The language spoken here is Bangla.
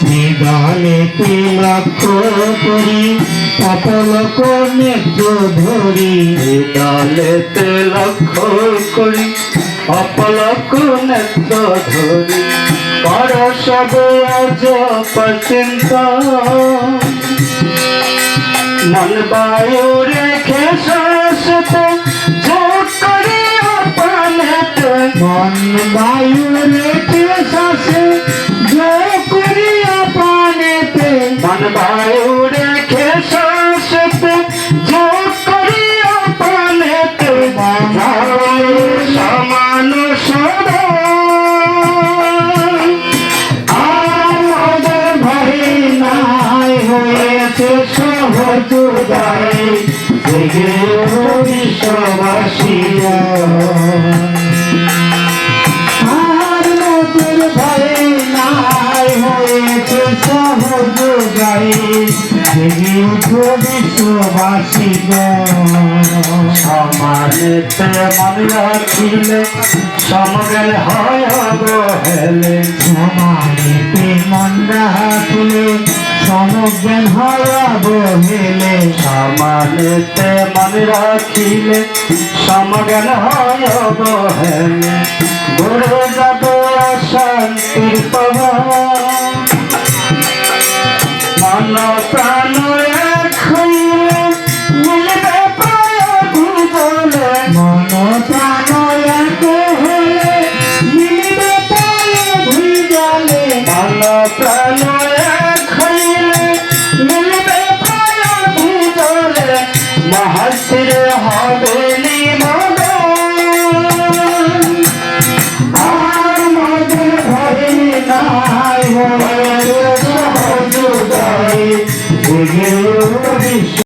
নিদানেতে লক্ষ্য করি অপলক নেত্র ধরি, নিদানেতে লক্ষ্য করি অপলক নেত্র ধরি, কর সবে আজ চিন্তা, মন বায়ু রেখে শ্বাসতে যোগ করি অপানেতে, মন বায়ু রেখে শ্বাসে যোগ করি অপানেতে, মন বায়ু রেখে শ্বাসতে যোগ করি অপানেতে, সমান সদা আমাদের ভাই নাই হয়েছে সহজ গায়ে, জেগে বিশ্ববাসী আর নতুন ভাই নাই হয়েছে সহজ গায়ে, জেগে উঠো বিশ্ববাসী সমানেতে মন রাখিলে সমজ্ঞান হয় অবহেলে, সমানেতে মন রাখিলে সমজ্ঞান হয় অবহেলে, সমানেতে মন রাখিলে সমজ্ঞান হয় অবহেলে, ঘুরে যাবে অশান্তির প্রভাব, মন প্রাণ এক হইলে মিলবে প্রায় ভুবনে, মন প্রাণ এক হলে মিলবে প্রায় ভুবনে, মন প্রাণ এক হইলে মিলবে প্রায় ভুবনে, মহাশিরে হবে নিমগ্ন, আর মদের ভয় নাই হয়েছে সহজ গায়ে, জেগে উঠো বিশ্ব